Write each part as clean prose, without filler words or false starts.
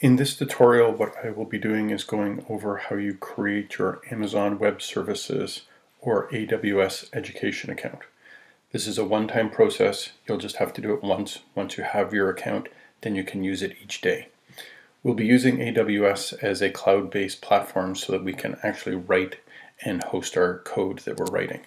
In this tutorial, what I will be doing is going over how you create your Amazon Web Services or AWS education account. This is a one-time process. You'll just have to do it once. Once you have your account, then you can use it each day. We'll be using AWS as a cloud-based platform so that we can actually write and host our code that we're writing.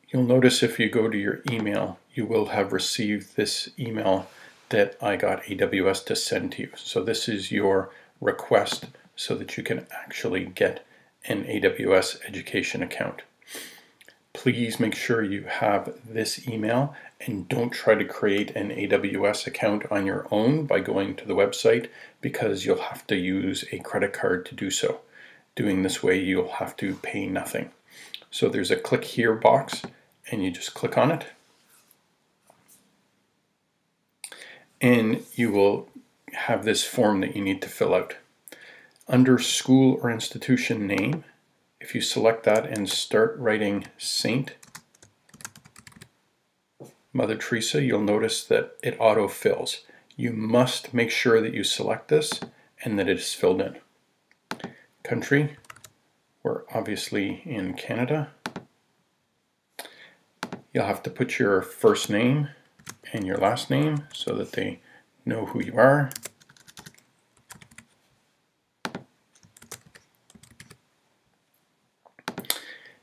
You'll notice if you go to your email, you will have received this email that I got AWS to send to you. So this is your request so that you can actually get an AWS education account. Please make sure you have this email and don't try to create an AWS account on your own by going to the website, because you'll have to use a credit card to do so. Doing this way, you'll have to pay nothing. So there's a click here box, and you just click on it, and you will have this form that you need to fill out. Under school or institution name, if you select that and start writing Saint Mother Teresa, you'll notice that it auto-fills. You must make sure that you select this and that it is filled in. Country, we're obviously in Canada. You'll have to put your first name and your last name so that they know who you are.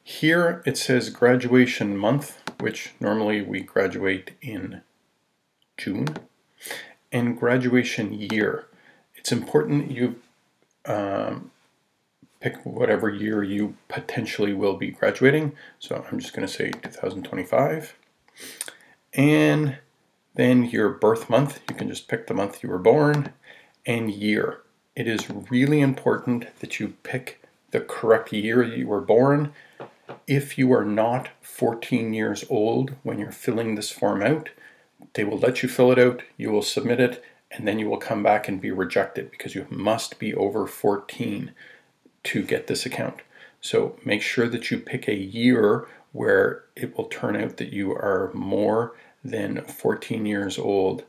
Here it says graduation month, which normally we graduate in June, and graduation year. It's important that you pick whatever year you potentially will be graduating. So I'm just going to say 2025. And then your birth month, you can just pick the month you were born, and year. It is really important that you pick the correct year you were born. If you are not 14 years old when you're filling this form out, they will let you fill it out, you will submit it, and then you will come back and be rejected because you must be over 14 to get this account. So make sure that you pick a year where it will turn out that you are more than 14 years old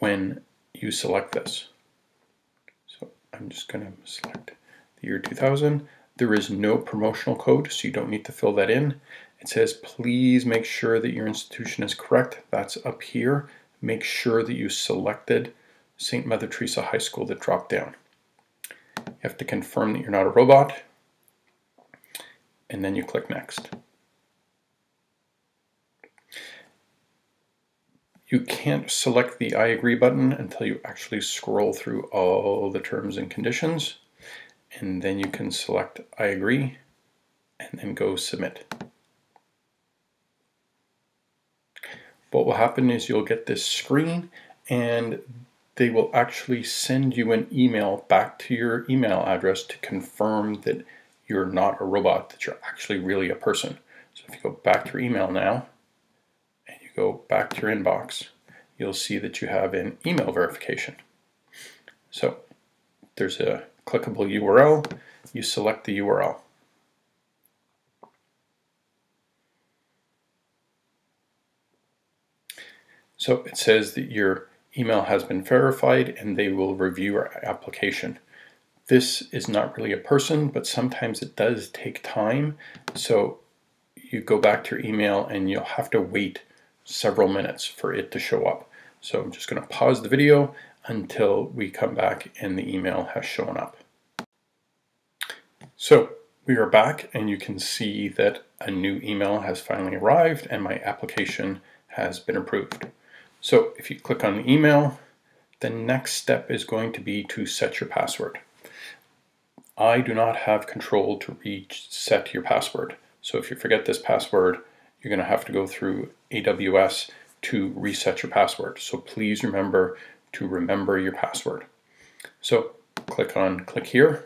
when you select this. So I'm just going to select the year 2000. There is no promotional code, so you don't need to fill that in. It says please make sure that your institution is correct. That's up here. Make sure that you selected St. Mother Teresa High School, that drop down. You have to confirm that you're not a robot, and then you click next. You can't select the I agree button until you actually scroll through all the terms and conditions, and then you can select I agree and then go submit. What will happen is you'll get this screen, and they will actually send you an email back to your email address to confirm that you're not a robot, that you're actually really a person. So if you go back to your email now, and you go back to your inbox, you'll see that you have an email verification. So there's a clickable URL, you select the URL. So it says that your email has been verified and they will review your application. This is not really a person, but sometimes it does take time. So you go back to your email and you'll have to wait several minutes for it to show up. So I'm just going to pause the video until we come back and the email has shown up. So we are back, and you can see that a new email has finally arrived and my application has been approved. So if you click on the email, the next step is going to be to set your password. I do not have control to reset your password. So if you forget this password, you're going to have to go through AWS to reset your password. So please remember to remember your password. So click here.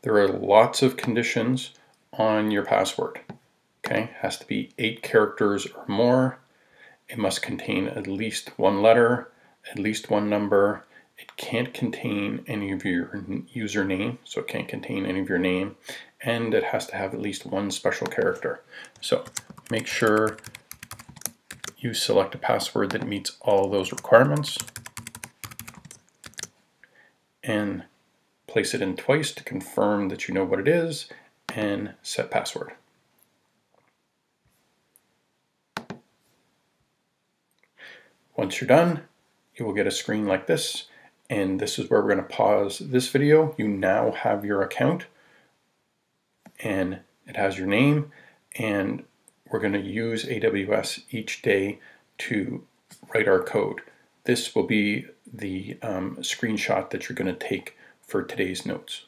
There are lots of conditions on your password. Okay, it has to be 8 characters or more. It must contain at least one letter, at least one number, It can't contain any of your username, so it can't contain any of your name, and it has to have at least one special character. So make sure you select a password that meets all those requirements and place it in twice to confirm that you know what it is, and set password. Once you're done, you will get a screen like this, and this is where we're going to pause this video. You now have your account, and it has your name, and we're going to use AWS each day to write our code. This will be the screenshot that you're going to take for today's notes.